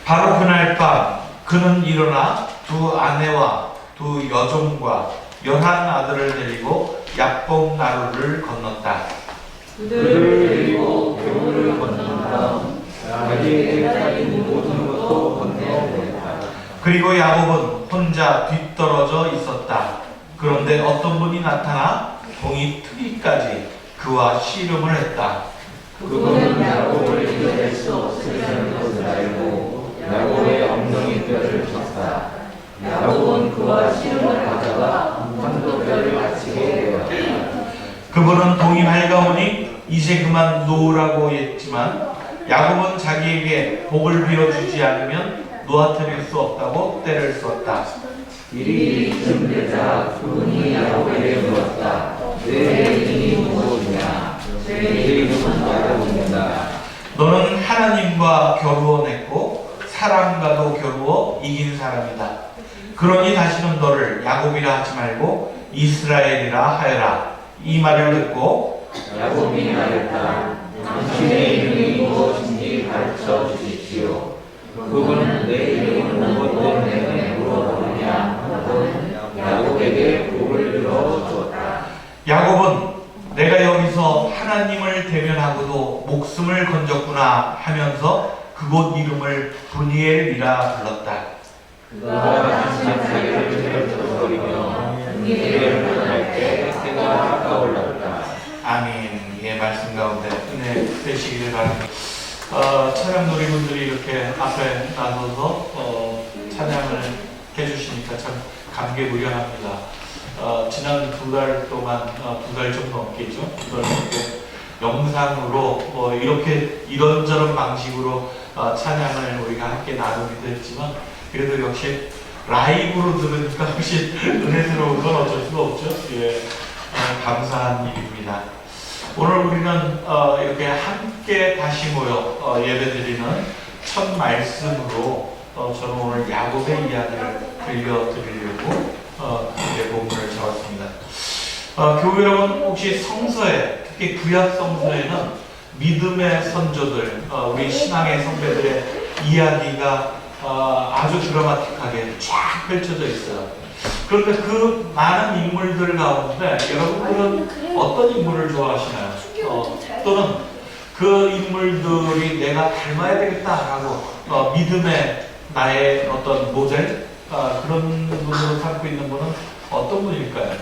바로 그날 밤 그는 일어나 두 아내와 두 여종과 11 아들을 데리고 야복 나루를 건넜다. 그들을 데리고 겨울을 건넌 다음 자기에게 딸린 모든 것도 건네보냈다. 그리고 야곱은 혼자 뒤떨어져 있었다. 그런데 어떤 분이 나타나 동이 트기까지 그와 씨름을 했다. 그분은 야곱을 이겨낼 수 없으리라는 것을 알고 야곱의 엉덩이 뼈를 쳤다. 야곱은 그와 씨름을 하다가 한도 뼈를 다치게 되었다. 그분은 동이 밝아오니 이제 그만 놓으라고 했지만 야곱은 자기에게 복을 빌어주지 않으면 놓아뜨릴 수 없다고 때를 썼다. 일이 이쯤 되자 그분이 야곱에게 물었다. 내 이름이 무엇이냐? 내 이름은 야곱입니다. 너는 하나님과 겨루어냈고 사람과도 겨루어 이긴 사람이다. 그러니 다시는 너를 야곱이라 하지 말고 이스라엘이라 하여라. 이 말을 듣고 야곱이 말했다. 당신의 이름이 무엇인지 가르쳐 주십시오. 그분은 내 이름을 무엇 때문에 물어보느냐 하고 야곱에게 복을 빌어 주었다. 야곱은 내가 여기서 하나님을 대면하고도 목숨을 건졌구나 하면서 그곳 이름을 브니엘이라 불렀다. 그가 당신의 자기를 되돌리며 그를 떠날 때 해가 떠올랐다. 아멘. 예, 말씀 가운데 은혜 되시기를 바랍니다. 찬양 놀이분들이 이렇게 앞에 나서서 찬양을 해주시니까 참 감개무량합니다. 지난 2달 동안, 2달 좀 넘겠죠? 2달 넘게 영상으로 이렇게 이런저런 방식으로 찬양을 우리가 함께 나누기도 했지만 그래도 역시 라이브로 들으니까 훨씬 은혜스러운 건 어쩔 수가 없죠. 예, 감사한 일입니다. 오늘 우리는 이렇게 함께 다시 모여 예배드리는 첫 말씀으로 저는 오늘 야곱의 이야기를 들려드리려고 이제 본문을 잡았습니다. 교회 여러분 혹시 성서에 특히 구약 성서에는 믿음의 선조들 우리 신앙의 선배들의 이야기가 아주 드라마틱하게 쫙 펼쳐져 있어요. 그런데 그 많은 인물들 가운데 여러분들은 어떤 인물을 좋아하시나요? 또는 그 인물들이 내가 닮아야 되겠다라고 믿음의 나의 어떤 모델 그런 분으로 삼고 있는 분은 어떤 분일까요?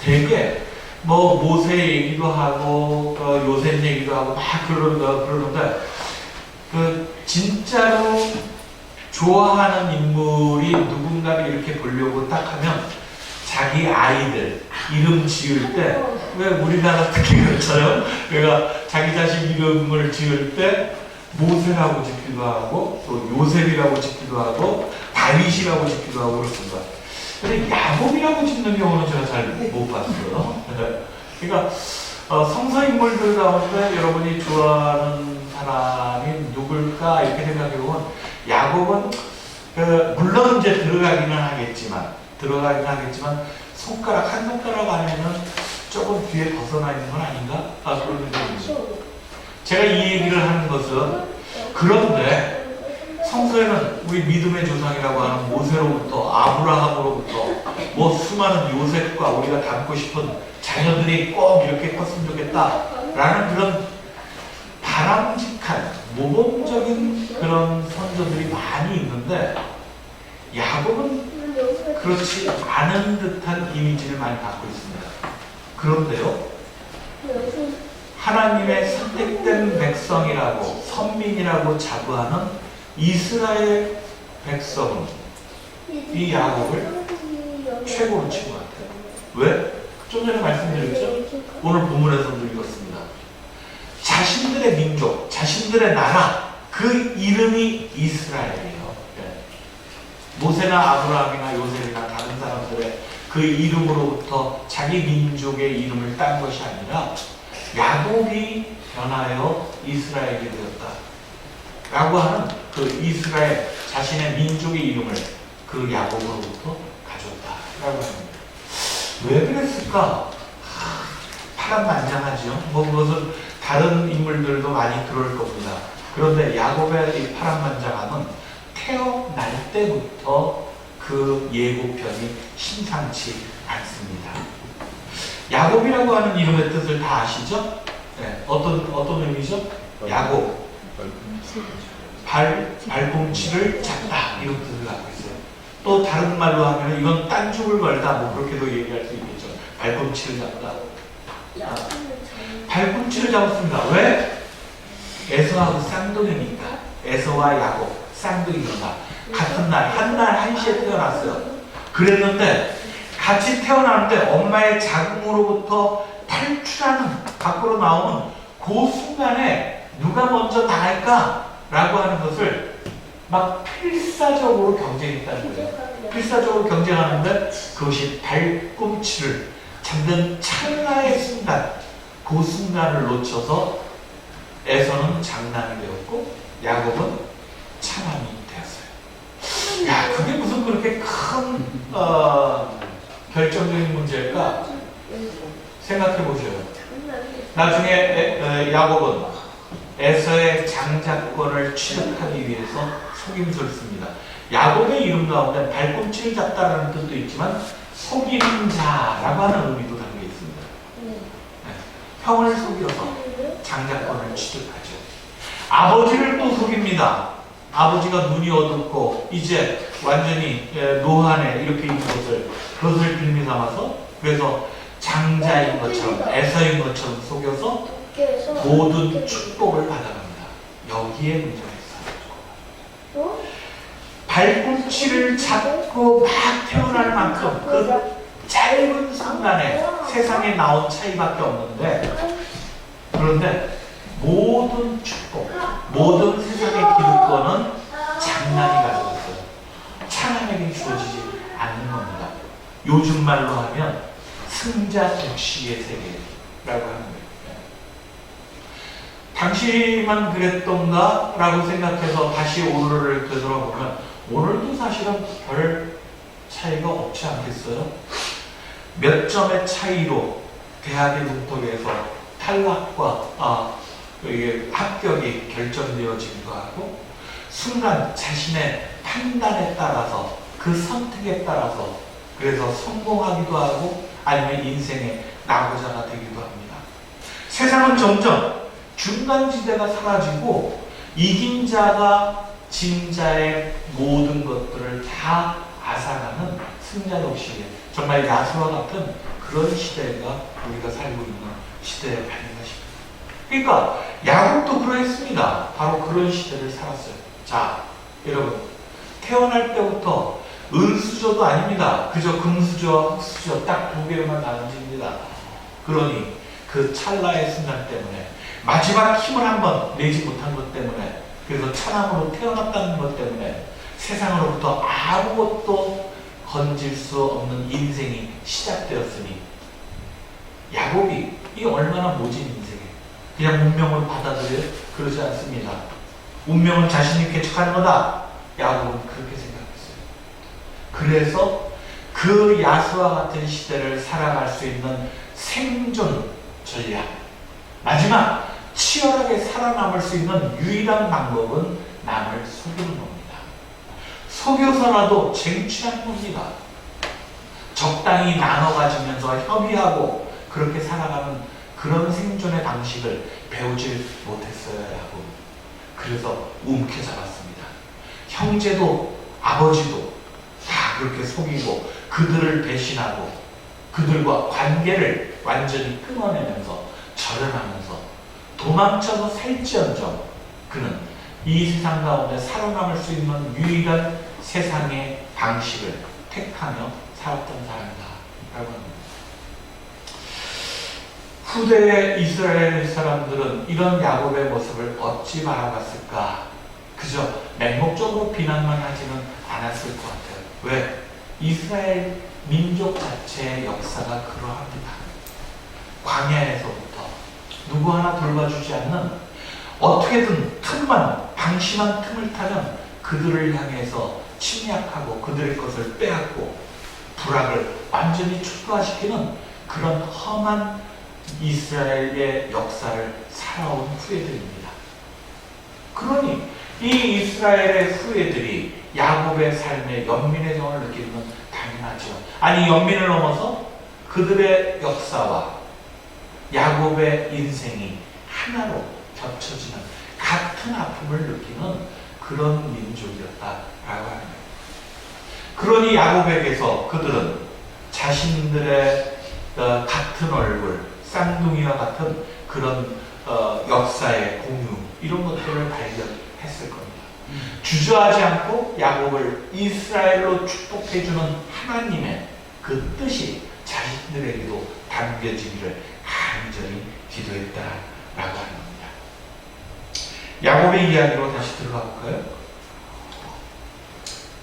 되게 뭐 모세 얘기도 하고 요셉 얘기도 하고 막 그러는데 그 진짜로 좋아하는 인물이 누군가를 이렇게 보려고 딱 하면 자기 아이들 이름 지을 때 왜 우리나라 특히 그렇잖아요. 그러니까 자기 자식 이름을 지을 때 모세라고 짓기도 하고 또 요셉이라고 짓기도 하고 다윗이라고 짓기도 하고 그렇습니다. 근데 야곱이라고 짓는 경우는 제가 잘 못 봤어요. 그러니까 성서 인물들 가운데 여러분이 좋아하는 사람이 누굴까 이렇게 생각해보면 야곱은 물론 이제 들어가기는 하겠지만 손가락 한 손가락 안에는 조금 뒤에 벗어나 있는 건 아닌가? 그런 느낌입니다. 제가 이 얘기를 하는 것은 그런데 성서에는 우리 믿음의 조상이라고 하는 모세로부터 아브라함으로부터 뭐 수많은 요셉과 우리가 닮고 싶은 자녀들이 꼭 이렇게 컸으면 좋겠다라는 그런 바람직한 모범적인 그런 선조들이 많이 있는데 야곱은 그렇지 않은 듯한 이미지를 많이 갖고 있습니다. 그런데요, 하나님의 선택된 백성이라고 선민이라고 자부하는 이스라엘 백성은 이 야곱을 최고로 치고 같아요. 왜? 좀 전에 말씀드렸죠? 오늘 본문에서도 읽었습니다. 자신들의 민족, 자신들의 나라, 그 이름이 이스라엘이에요. 모세나 아브라함이나 요셉이나 다른 사람들의 그 이름으로부터 자기 민족의 이름을 딴 것이 아니라 야곱이 변하여 이스라엘이 되었다 라고 하는 그 이스라엘 자신의 민족의 이름을 그 야곱으로부터 가졌다 라고 합니다. 왜 그랬을까? 파란만장하죠. 뭐 그것은 다른 인물들도 많이 그럴 겁니다. 그런데 야곱의 이 파란만장함은 태어날 때부터 그 예고편이 심상치 않습니다. 야곱이라고 하는 이름의 뜻을 다 아시죠? 네, 어떤 의미죠? 야곱, 발꿈치를 잡다, 이런 뜻을 갖고 있어요. 또 다른 말로 하면 이건 딴죽을 걸다, 뭐 그렇게도 얘기할 수 있겠죠. 발꿈치를 잡다. 발꿈치를 잡았습니다. 왜? 에서하고 쌍둥이니까. 에서와 야곱, 쌍둥이니까. 같은 날, 한 날 한시에 태어났어요. 그랬는데 같이 태어나는데 엄마의 자궁으로부터 탈출하는, 밖으로 나오는 그 순간에 누가 먼저 나갈까? 라고 하는 것을 막 필사적으로 경쟁했다는 거예요. 필사적으로 경쟁하는데 그것이 발꿈치를 잡는 찰나의 순간, 그 순간을 놓쳐서 에서는 장남이 되었고 야곱은 차남이 되었어요. 야, 그게 무슨 그렇게 큰 결정적인 문제일까? 생각해 보셔요. 나중에 야곱은 에서의 장자권을 취득하기 위해서 속임수를 씁니다. 야곱의 이름 가운데 발꿈치를 잡다라는 뜻도 있지만 속이는 자라고 하는 의미도 담겨 있습니다. 네. 형을 속여서 장자권을 취득하죠. 아버지를 또 속입니다. 아버지가 눈이 어둡고 이제 완전히 노안에 이렇게 있는 그것을 빌미 삼아서, 그래서 장자인 것처럼 에서인 것처럼 속여서 모든 축복을 받아갑니다. 여기에 문제가 있어요. 발꿈치를 잡고 막 태어날 만큼 그 짧은 순간에 세상에 나온 차이밖에 없는데, 그런데 모든 축복, 모든 세상의 기득권은 장남이 가지고 있어요. 차남에게 주어지지 않는 겁니다. 요즘 말로 하면 승자 독식의 세계라고 하는 거예요. 당시만 그랬던가? 라고 생각해서 다시 오늘을 되돌아보면 오늘도 사실은 별 차이가 없지 않겠어요? 몇 점의 차이로 대학의 문턱에서 탈락과 이게 합격이 결정되어지기도 하고, 순간 자신의 판단에 따라서 그 선택에 따라서 그래서 성공하기도 하고 아니면 인생의 낙오자가 되기도 합니다. 세상은 점점 중간지대가 사라지고 이긴 자가 진 자의 모든 것들을 다 앗아가는 승자독식의 정말 야수와 같은 그런 시대가 우리가 살고 있는 시대에 아닌가 싶습니다. 그러니까 야곱도 그러했습니다. 바로 그런 시대를 살았어요. 자, 여러분, 태어날 때부터 은수저도 아닙니다. 그저 금수저와 흑수저 딱 두 개로만 나눠집니다. 그러니 그 찰나의 순간 때문에, 마지막 힘을 한번 내지 못한 것 때문에, 그래서 차남으로 태어났다는 것 때문에 세상으로부터 아무것도 건질 수 없는 인생이 시작되었으니, 야곱이 이 얼마나 모진 인생이에요. 그냥 운명을 받아들여요? 그러지 않습니다. 운명은 자신이 개척하는 거다. 야곱은 그렇게 생각했어요. 그래서 그 야수와 같은 시대를 살아갈 수 있는 생존 전략, 마지막 치열하게 살아남을 수 있는 유일한 방법은 남을 속이는 겁니다. 속여서라도 쟁취하는 겁니다. 적당히 나눠 가지면서 협의하고 그렇게 살아가는 그런 생존의 방식을 배우질 못했어요, 야곱. 그래서 움켜잡았습니다. 형제도 아버지도 다 그렇게 속이고 그들을 배신하고 그들과 관계를 완전히 끊어내면서 절연하면서 도망쳐서 살지언정 그는 이 세상 가운데 살아남을 수 있는 유일한 세상의 방식을 택하며 살았던 사람이다 라고 합니다. 후대의 이스라엘 사람들은 이런 야곱의 모습을 어찌 바라봤을까? 그저 맹목적으로 비난만 하지는 않았을 것 같아요. 왜? 이스라엘 민족 자체의 역사가 그러합니다. 광야에서부터 누구 하나 돌봐주지 않는, 어떻게든 방심한 틈을 타면 그들을 향해서 침략하고 그들의 것을 빼앗고 불악을 완전히 초토화시키는 그런 험한 이스라엘의 역사를 살아온 후예들입니다. 그러니 이 이스라엘의 후예들이 야곱의 삶에 연민의 정을 느끼는 건 당연하죠. 아니, 연민을 넘어서 그들의 역사와 야곱의 인생이 하나로 겹쳐지는 같은 아픔을 느끼는 그런 민족이었다라고 하는 거예요. 그러니 야곱에게서 그들은 자신들의 같은 얼굴, 쌍둥이와 같은 그런 역사의 공유, 이런 것들을 발견했을 겁니다. 주저하지 않고 야곱을 이스라엘로 축복해주는 하나님의 그 뜻이 자신들에게도 담겨지기를 간절히 기도했다라고 하는 겁니다. 야곱의 이야기로 다시 들어가 볼까요?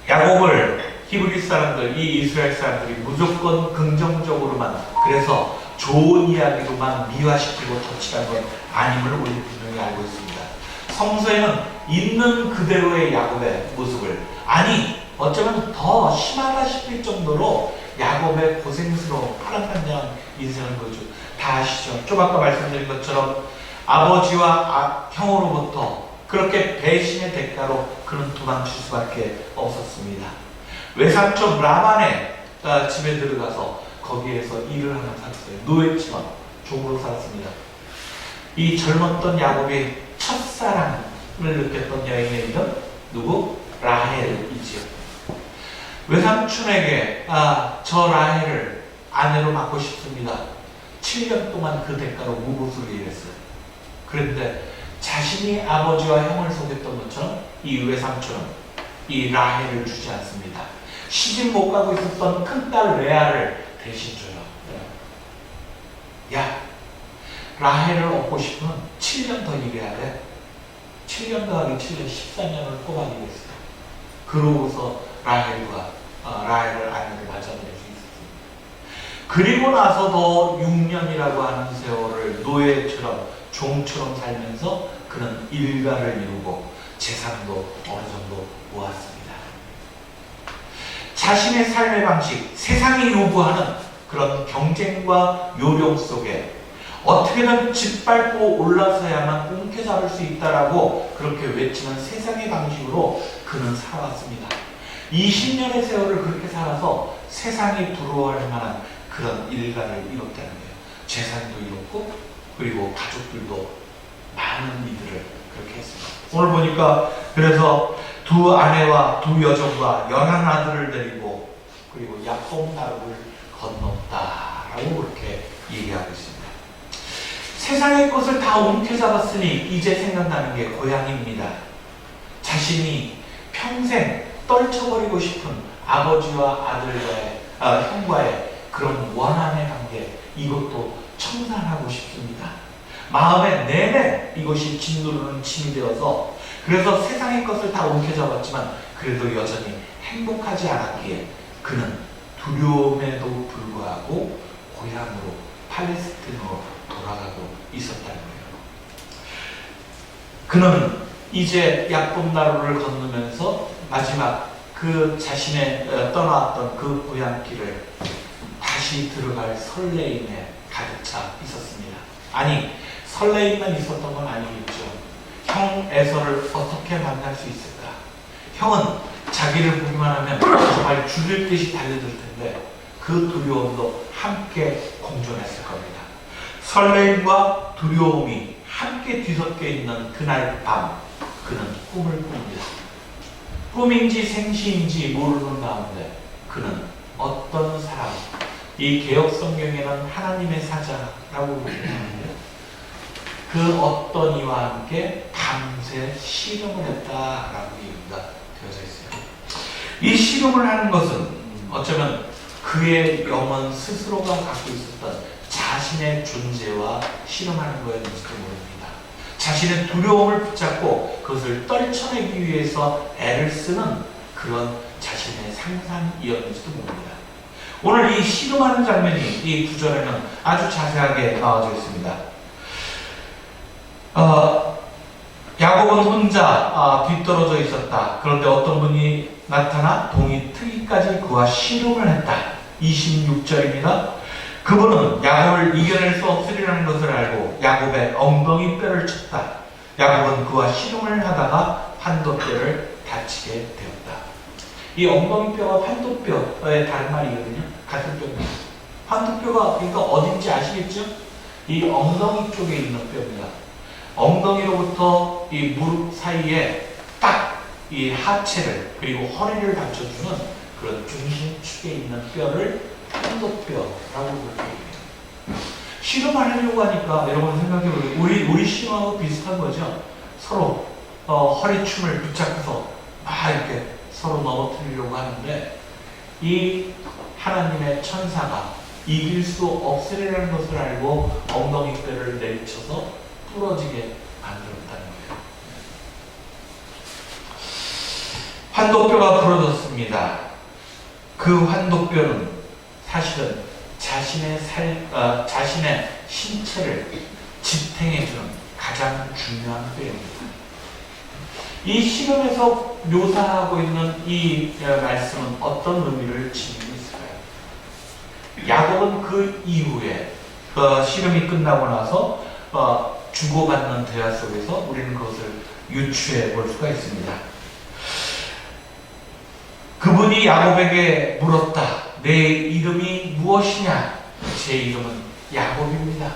야곱을 히브리 사람들, 이 이스라엘 사람들이 무조건 긍정적으로만, 그래서 좋은 이야기로만 미화시키고 덧칠한 건 아님을 우리 분명히 알고 있습니다. 성서에는 있는 그대로의 야곱의 모습을, 아니 어쩌면 더 심하다 싶을 정도로 야곱의 고생스러운 파란만장한 인생을 보여줘. 다 아시죠? 좀 아까 말씀드린 것처럼 아버지와 형으로부터 그렇게 배신의 대가로 그는 도망칠 수밖에 없었습니다. 외삼촌 라반의 집에 들어가서 거기에서 일을 하나 살았어요. 노예처럼 종으로 살았습니다. 이 젊었던 야곱이 첫사랑을 느꼈던 여인의 이름 누구? 라헬이지요. 외삼촌에게 저 라헬을 아내로 맡고 싶습니다. 7년 동안 그 대가로 무고수를 일했어요. 그런데 자신이 아버지와 형을 속였던 것처럼 이 외삼촌은 이 라헬을 주지 않습니다. 시집 못 가고 있었던 큰딸 레아를 대신 줘요. 야, 라헬을 얻고 싶으면 7년 더 일해야 돼. 7년 더하기 7년 14년을 뽑아내겠어. 그러고서 라헬을 아내를 맞아낼 수 있었습니다. 그리고 나서도 6년이라고 하는 세월을 노예처럼 종처럼 살면서 그는 일가를 이루고 재산도 어느 정도 모았습니다. 자신의 삶의 방식, 세상이 요구하는 그런 경쟁과 요령 속에 어떻게든 짓밟고 올라서야만 움켜잡을 수 있다라고 그렇게 외치는 세상의 방식으로 그는 살아왔습니다. 20년의 세월을 그렇게 살아서 세상이 부러워할 만한 그런 일가를 이뤘다는 거예요. 재산도 이뤘고 그리고 가족들도 많은 이들을 그렇게 했습니다. 오늘 보니까 그래서 두 아내와 두 여종과 11아들을 데리고 그리고 야복나루를 건넜다라고 그렇게 얘기하고 있습니다. 세상의 것을 다 움켜잡았으니 이제 생각나는 게 고향입니다. 자신이 평생 떨쳐버리고 싶은 아버지와 아들과의 형과의 그런 원한의 관계, 이것도 청산하고 싶습니다. 마음에 내내 이것이 짓누르는 짐이 되어서 그래서 세상의 것을 다 움켜잡았지만 그래도 여전히 행복하지 않았기에 그는 두려움에도 불구하고 고향으로 팔레스틴으로 돌아가고 있었다는 거예요. 그는 이제 야복나루를 건너면서 마지막 그 자신의 떠나왔던 그 고향길을 다시 들어갈 설레임에 가득 차 있었습니다. 아니, 설레임만 있었던 건 아니겠죠. 형 에서를 어떻게 만날 수 있을까? 형은 자기를 보기만 하면 정말 죽일 듯이 달려들 텐데 그 두려움도 함께 공존했을 겁니다. 설레임과 두려움이 함께 뒤섞여 있는 그날 밤 그는 꿈을 꿉니다. 꿈인지 생시인지 모르는 가운데 그는 어떤 사람, 이 개혁성경에는 하나님의 사자라고 부르는데 그 어떤 이와 함께 밤새 씨름을 했다라고 얘기가 되어져 있어요. 이 씨름을 하는 것은 어쩌면 그의 영혼 스스로가 갖고 있었던 자신의 존재와 씨름하는 거였는지도 모릅니다. 자신의 두려움을 붙잡고 그것을 떨쳐내기 위해서 애를 쓰는 그런 자신의 상상이었는지도 모릅니다. 오늘 이 씨름하는 장면이 이 구절에는 아주 자세하게 나와져 있습니다. 야곱은 혼자 뒤떨어져 있었다. 그런데 어떤 분이 나타나 동이 트기까지 그와 씨름을 했다. 26절입니다. 그분은 야곱을 이겨낼 수 없으리라는 것을 알고 야곱의 엉덩이 뼈를 쳤다. 야곱은 그와 씨름을 하다가 환도뼈를 다치게 되었다. 이 엉덩이뼈가 환도뼈의 다른 말이거든요. 같은 뼈입니다. 환도뼈가 그러니까 어딘지 아시겠죠? 이 엉덩이 쪽에 있는 뼈입니다. 엉덩이로부터 이 무릎 사이에 딱 이 하체를 그리고 허리를 받쳐주는 그런 중심축에 있는 뼈를 환도뼈라고 그렇게 얘기해요. 씨름을 하려고 하니까 여러분 생각해보세요. 우리 씨름하고 비슷한 거죠. 서로 허리춤을 붙잡고서 막 이렇게 서로 넘어뜨리려고 하는데 이 하나님의 천사가 이길 수 없으리라는 것을 알고 엉덩이뼈를 내리쳐서 부러지게 만들었다는 거예요. 환도뼈가 부러졌습니다. 그 환도뼈는 사실은 자신의 신체를 지탱해주는 가장 중요한 뼈입니다. 이 시름에서 묘사하고 있는 이 말씀은 어떤 의미를 지니고 있을까요? 야곱은 그 이후에 시름이 끝나고 나서 주고받는 대화 속에서 우리는 그것을 유추해 볼 수가 있습니다. 그분이 야곱에게 물었다. 내 이름이 무엇이냐? 제 이름은 야곱입니다.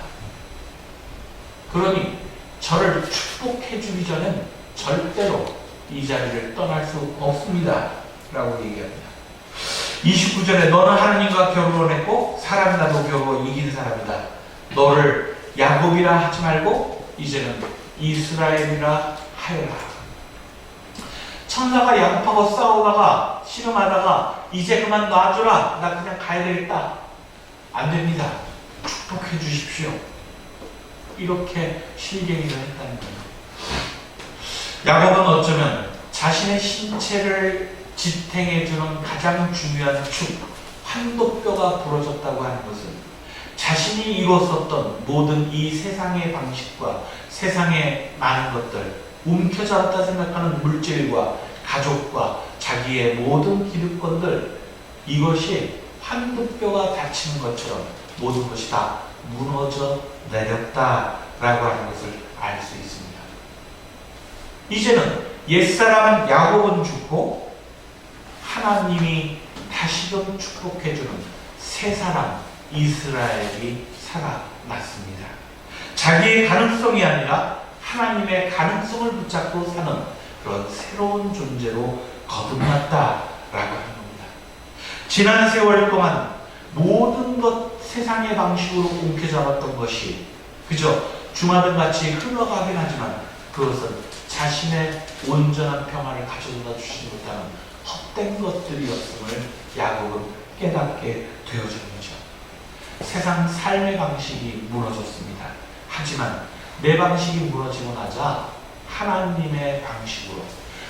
그러니 저를 축복해 주기 전엔 절대로 이 자리를 떠날 수 없습니다. 라고 얘기합니다. 29절에 너는 하나님과 결혼했고 사람과도 겨루 이긴 사람이다. 너를 야곱이라 하지 말고 이제는 이스라엘이라 하여라. 천사가 야곱하고 싸우다가 씨름하다가 이제 그만 놔줘라. 나 그냥 가야 되겠다. 안 됩니다. 축복해 주십시오. 이렇게 실갱이를 했다는 거예요. 야곱은 어쩌면 자신의 신체를 지탱해주는 가장 중요한 축, 환도뼈가 부러졌다고 하는 것은 자신이 이뤘었던 모든 이 세상의 방식과 세상의 많은 것들, 움켜잡았다 생각하는 물질과 가족과 자기의 모든 기득권들, 이것이 환도뼈가 다치는 것처럼 모든 것이 다 무너져 내렸다라고 하는 것을 알 수 있습니다. 이제는 옛사람 야곱은 죽고 하나님이 다시금 축복해주는 새사람 이스라엘이 살아났습니다. 자기의 가능성이 아니라 하나님의 가능성을 붙잡고 사는 그런 새로운 존재로 거듭났다라고 하는 겁니다. 지난 세월 동안 모든 것 세상의 방식으로 움켜잡았던 것이 그저 주마등같이 흘러가긴 하지만 그것은 자신의 온전한 평안을 가져다 주지 못하는 헛된 것들이었음을 야곱은 깨닫게 되어진 거죠. 세상 삶의 방식이 무너졌습니다. 하지만 내 방식이 무너지고 나자 하나님의 방식으로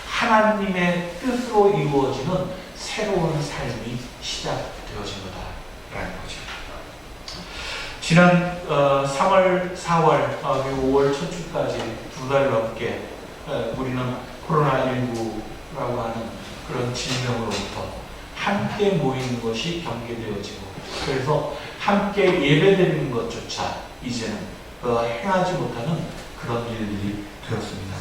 하나님의 뜻으로 이루어지는 새로운 삶이 시작되어진 거다라는 거죠. 지난 3월, 4월, 그리고 5월 첫 주까지 2달 넘게 우리는 코로나19라고 하는 그런 질병으로부터 함께 모이는 것이 경계되어지고 그래서 함께 예배드리는 것조차 이제는 행하지 못하는 그런 일들이 되었습니다.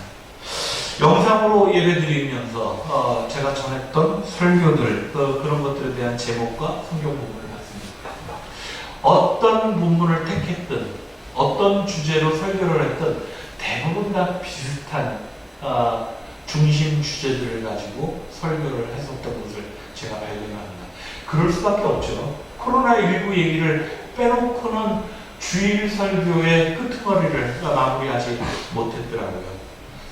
영상으로 예배드리면서 제가 전했던 설교들 그런 것들에 대한 제목과 성경 본문을 봤습니다. 어떤 본문을 택했든 어떤 주제로 설교를 했든 대부분 다 비슷한 중심 주제들을 가지고 설교를 했었던 것을 제가 발견합니다. 그럴 수밖에 없죠. 코로나19 얘기를 빼놓고는 주일 설교의 끄트머리를 마무리하지 못했더라고요.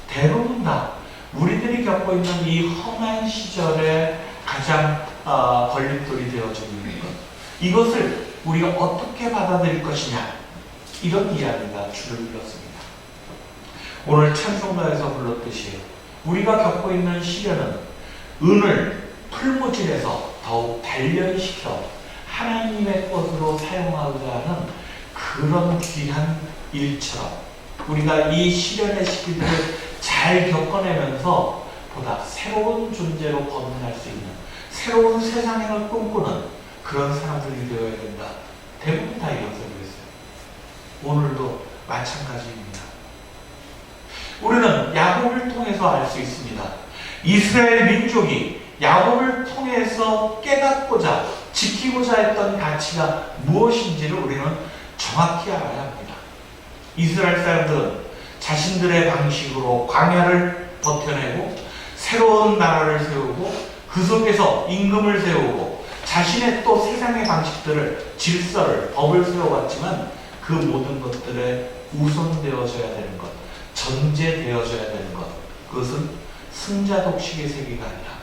대부분 다 우리들이 겪고 있는 이 험한 시절에 가장 걸림돌이 되어지고 있는 것, 이것을 우리가 어떻게 받아들일 것이냐, 이런 이야기가 줄을 이뤘습니다. 오늘 찬송가에서 불렀듯이 우리가 겪고 있는 시련은 은을 풀무질해서 더욱 단련시켜 하나님의 것으로 사용하고자 하는 그런 귀한 일처럼 우리가 이 시련의 시기들을 잘 겪어내면서 보다 새로운 존재로 거듭날 수 있는 새로운 세상을 꿈꾸는 그런 사람들이 되어야 된다. 대부분 다 이런 소리를 했어요. 오늘도 마찬가지입니다. 우리는 야곱을 통해 통해서 알 수 있습니다. 이스라엘 민족이 야곱을 통해서 깨닫고자 지키고자 했던 가치가 무엇인지를 우리는 정확히 알아야 합니다. 이스라엘 사람들은 자신들의 방식으로 광야를 버텨내고 새로운 나라를 세우고 그 속에서 임금을 세우고 자신의 또 세상의 방식들을, 질서를, 법을 세워왔지만 그 모든 것들에 우선되어져야 되는 것, 전제되어져야 되는 것, 그것은 승자 독식의 세계가 아니라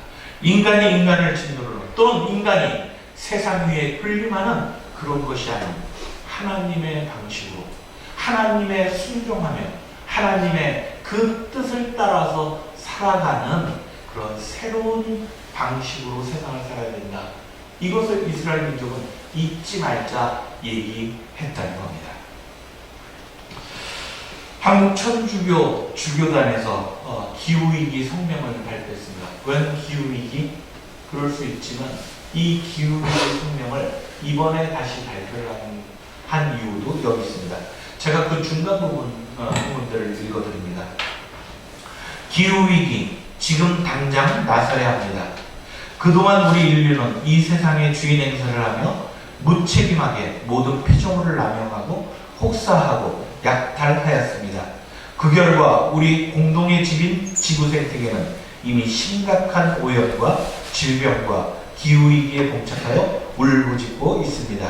인간이 인간을 짓누르는, 또는 인간이 세상 위에 군림하는 그런 것이 아닌 하나님의 방식으로, 하나님의 순종하며 하나님의 그 뜻을 따라서 살아가는 그런 새로운 방식으로 세상을 살아야 된다. 이것을 이스라엘 민족은 잊지 말자 얘기했다는 겁니다. 한국 천주교 주교단에서 기후위기 성명을 발표했습니다. 웬 기후위기? 그럴 수 있지만 이 기후위기 성명을 이번에 다시 발표를 한 이유도 여기 있습니다. 제가 그 중간 부분들을 읽어드립니다. 기후위기, 지금 당장 나서야 합니다. 그동안 우리 인류는 이 세상의 주인 행세를 하며 무책임하게 모든 피조물을 남용하고 혹사하고 약탈하였습니다. 그 결과 우리 공동의 집인 지구 생태계는 이미 심각한 오염과 질병과 기후위기에 봉착하여 울부짖고 있습니다.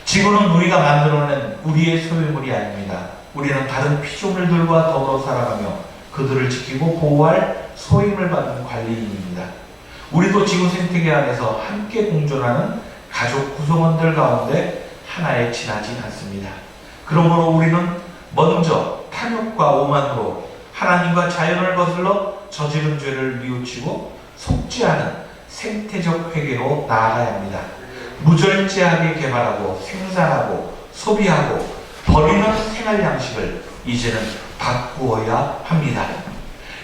지구는 우리가 만들어낸 우리의 소유물이 아닙니다. 우리는 다른 피조물들과 더불어 살아가며 그들을 지키고 보호할 소임을 받은 관리인입니다. 우리도 지구 생태계 안에서 함께 공존하는 가족 구성원들 가운데 하나에 지나지 않습니다. 그러므로 우리는 먼저 탐욕과 오만으로 하나님과 자연을 거슬러 저지른 죄를 뉘우치고 속지 않은 생태적 회개로 나아가야 합니다. 무절제하게 개발하고 생산하고 소비하고 버리는 생활 양식을 이제는 바꾸어야 합니다.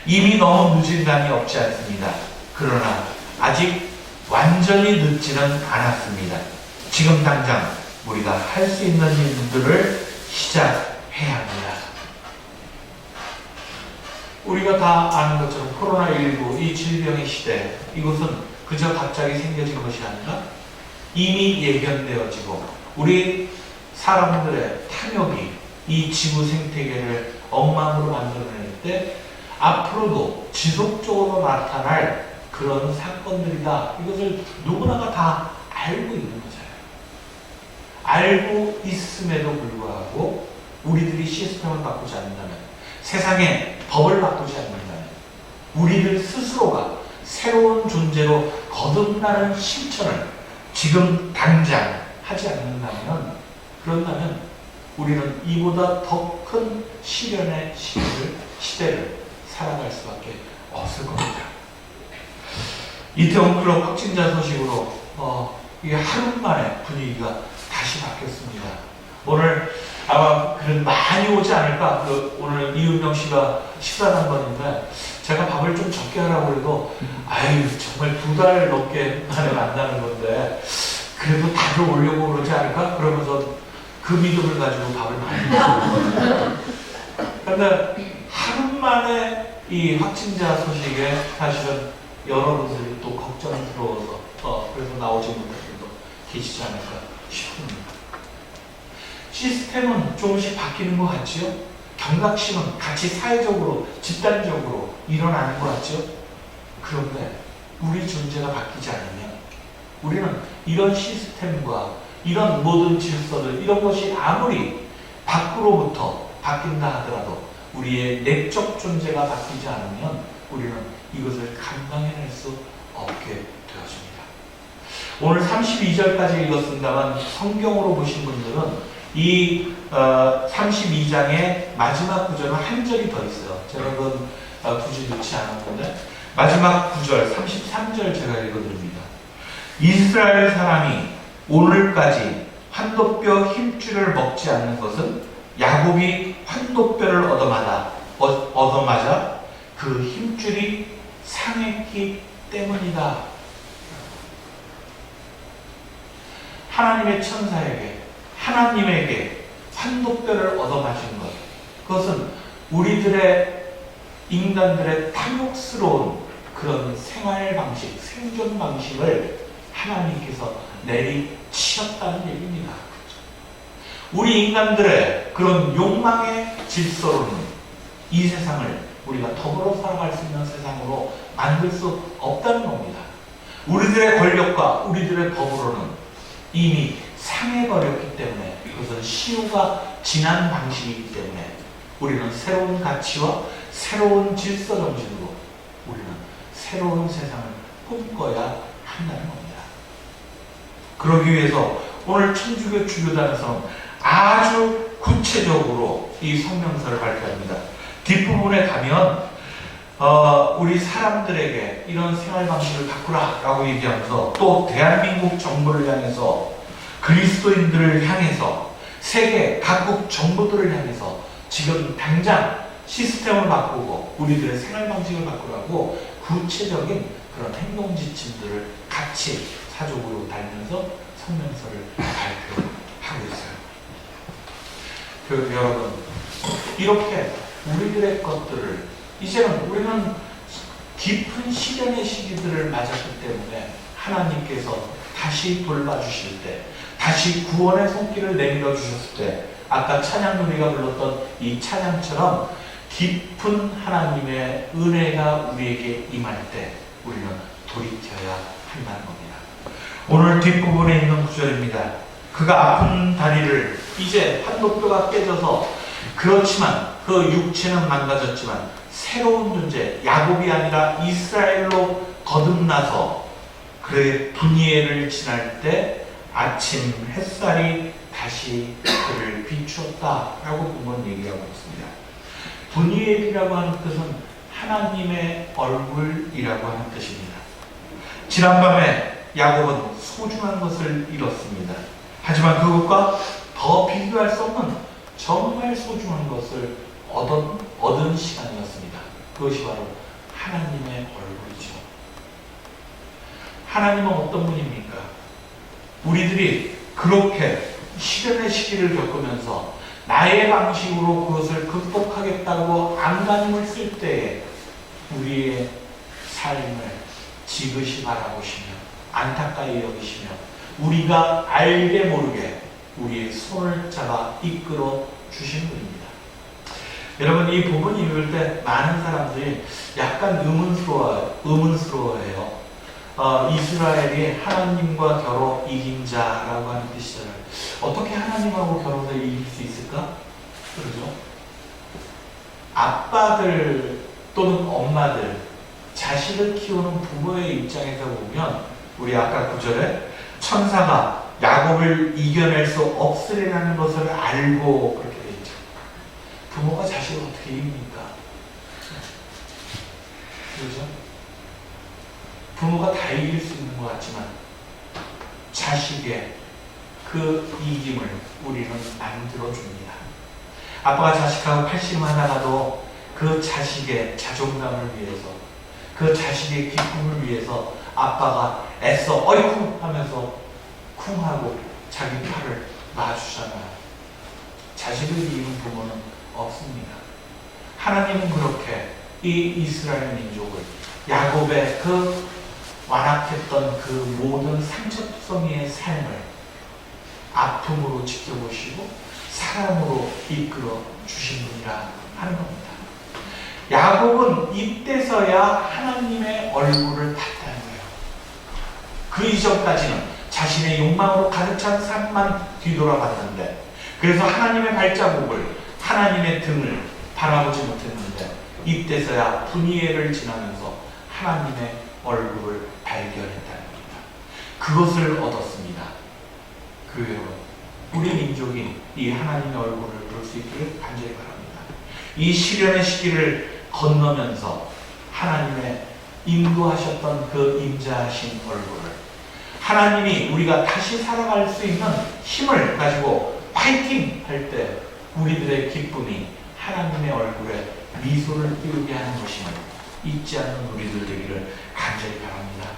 이미 너무 늦은 감이 없지 않습니다. 그러나 아직 완전히 늦지는 않았습니다. 지금 당장 우리가 할 수 있는 일들을 시작해야 합니다. 우리가 다 아는 것처럼 코로나19 이 질병의 시대, 이것은 그저 갑자기 생겨진 것이 아니라 이미 예견되어지고 우리 사람들의 탐욕이 이 지구 생태계를 엉망으로 만들어낼 때 앞으로도 지속적으로 나타날 그런 사건들이다. 이것을 누구나가 다 알고 있는 거잖아요. 알고 있음에도 불구하고 우리들이 시스템을 바꾸지 않는다면, 세상의 법을 바꾸지 않는다면, 우리들 스스로가 새로운 존재로 거듭나는 실천을 지금 당장 하지 않는다면, 그런다면 우리는 이보다 더 큰 시련의 시대를 살아갈 수밖에 없을 겁니다. 이태원 클럽 확진자 소식으로 이게 하루 만에 분위기가 다시 바뀌었습니다. 오늘 아마 그런 많이 오지 않을까? 오늘 이은명 씨가 식사 당번인데 제가 밥을 좀 적게 하라고 해도 아유 정말 2달 넘게 만에 만나는 건데 그래도 다들 오려고 그러지 않을까? 그러면서 그 믿음을 가지고 밥을 많이 먹었어요. 그런데 하루 만에 이 확진자 소식에 사실은 여러분들이 또 걱정스러워서 그래서 나오지 못한 분도 계시지 않을까 싶습니다. 시스템은 조금씩 바뀌는 것 같지요? 경각심은 같이 사회적으로, 집단적으로 일어나는 것 같지요? 그런데 우리 존재가 바뀌지 않으면 우리는 이런 시스템과 이런 모든 질서들, 이런 것이 아무리 밖으로부터 바뀐다 하더라도 우리의 내적 존재가 바뀌지 않으면 우리는 이것을 감당해낼 수 없게 되어집니다. 오늘 32절까지 읽었습니다만 성경으로 보신 분들은 이 32장의 마지막 구절은 한 절이 더 있어요. 제가 그건 굳이 넣지 않았는데 마지막 구절 33절 제가 읽어드립니다. 이스라엘 사람이 오늘까지 환도뼈 힘줄을 먹지 않는 것은 야곱이 환도뼈를 얻어맞아 그 힘줄이 상했기 때문이다. 하나님의 천사에게, 하나님에게 환도뼈를 얻어맞은 것, 그것은 우리들의 인간들의 탐욕스러운 그런 생활 방식, 생존 방식을 하나님께서 내리치셨다는 얘기입니다. 우리 인간들의 그런 욕망의 질서로는 이 세상을 우리가 더불어 살아갈 수 있는 세상으로 만들 수 없다는 겁니다. 우리들의 권력과 우리들의 법으로는 이미 상해버렸기 때문에, 그것은 시효가 지난 방식이기 때문에 우리는 새로운 가치와 새로운 질서 정신으로 우리는 새로운 세상을 꿈꿔야 한다는 겁니다. 그러기 위해서 오늘 천주교 주교단에서는 아주 구체적으로 이 성명서를 발표합니다. 뒷부분에 가면 우리 사람들에게 이런 생활 방식을 바꾸라 라고 얘기하면서, 또 대한민국 정부를 향해서, 그리스도인들을 향해서, 세계 각국 정부들을 향해서 지금 당장 시스템을 바꾸고 우리들의 생활 방식을 바꾸라고 구체적인 그런 행동 지침들을 같이 사족으로 달면서 성명서를 발표하고 있어요. 여러분, 이렇게 우리들의 것들을 이제는 우리는 깊은 시련의 시기들을 맞았기 때문에 하나님께서 다시 돌봐주실 때, 다시 구원의 손길을 내밀어 주셨을 때, 아까 찬양 누리가 불렀던 이 찬양처럼 깊은 하나님의 은혜가 우리에게 임할 때 우리는 돌이켜야 한다는 겁니다. 오늘 뒷부분에 있는 구절입니다. 그가 아픈 다리를, 이제 한도뼈가 깨져서, 그렇지만 그 육체는 망가졌지만 새로운 존재, 야곱이 아니라 이스라엘로 거듭나서 그의 분이엘을 지날 때 아침 햇살이 다시 그를 비추었다라고 보면 얘기하고 있습니다. 분이엘이라고 하는 뜻은 하나님의 얼굴이라고 하는 뜻입니다. 지난밤에 야곱은 소중한 것을 잃었습니다. 하지만 그것과 더 비교할 수 없는 정말 소중한 것을 얻은 시간이었습니다. 그것이 바로 하나님의 얼굴이죠. 하나님은 어떤 분입니까? 우리들이 그렇게 시련의 시기를 겪으면서 나의 방식으로 그것을 극복하겠다고 안간힘을 쓸 때에 우리의 삶을 지그시 바라보시며 안타까이 여기시며 우리가 알게 모르게 우리의 손을 잡아 이끌어 주신 분입니다. 여러분, 이 부분 읽을 때 많은 사람들이 약간 의문스러워해요. 이스라엘이 하나님과 겨뤄 이긴 자라고 하는 뜻이잖아요. 어떻게 하나님하고 겨뤄서 이길 수 있을까? 그러죠? 아빠들 또는 엄마들, 자식을 키우는 부모의 입장에서 보면, 우리 아까 9절에 천사가 야곱을 이겨낼 수 없으리라는 것을 알고 그렇게 되어 있죠. 부모가 자식을 어떻게 이깁니까? 그렇죠? 부모가 다 이길 수 있는 것 같지만 자식의 그 이김을 우리는 만들어줍니다. 아빠가 자식하고 팔씨름하다가도 그 자식의 자존감을 위해서, 그 자식의 기쁨을 위해서 아빠가 애써 어이쿠 하면서 쿵하고 자기 팔을 놔주잖아요. 자식을 이기는 부모는 없습니다. 하나님은 그렇게 이 이스라엘 민족을, 야곱의 그 완악했던 그 모든 상처투성이의 삶을 아픔으로 지켜보시고 사랑으로 이끌어 주신 분이라 하는 겁니다. 야곱은 이때서야 하나님의 얼굴을 봤다는 거예요. 그 이전까지는 자신의 욕망으로 가득 찬 삶만 뒤돌아봤는데, 그래서 하나님의 발자국을, 하나님의 등을 바라보지 못했는데, 이때서야 분이엘을 지나면서 하나님의 얼굴을 발견했다는 겁니다. 그것을 얻었습니다. 우리 민족이 이 하나님의 얼굴을 볼 수 있기를 간절히 바랍니다. 이 시련의 시기를 건너면서 하나님의 인도하셨던 그 인자하신 얼굴을, 하나님이 우리가 다시 살아갈 수 있는 힘을 가지고 파이팅 할 때 우리들의 기쁨이 하나님의 얼굴에 미소를 띄우게 하는 것임을 잊지 않는 우리들 되기를 간절히 바랍니다.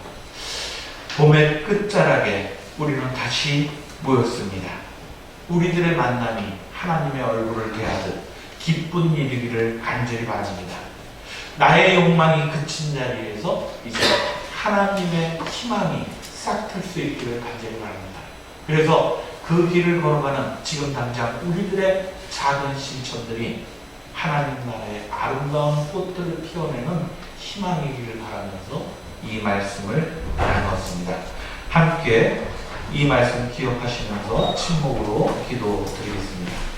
봄의 끝자락에 우리는 다시 모였습니다. 우리들의 만남이 하나님의 얼굴을 대하듯 기쁜 일이기를 간절히 바랍니다. 나의 욕망이 그친 자리에서 이제 하나님의 희망이 싹 틀 수 있기를 간절히 바랍니다. 그래서 그 길을 걸어가는 지금 당장 우리들의 작은 실천들이 하나님 나라의 아름다운 꽃들을 피워내는 희망이기를 바라면서 이 말씀을 나누었습니다. 함께 이 말씀 기억하시면서 침묵으로 기도드리겠습니다.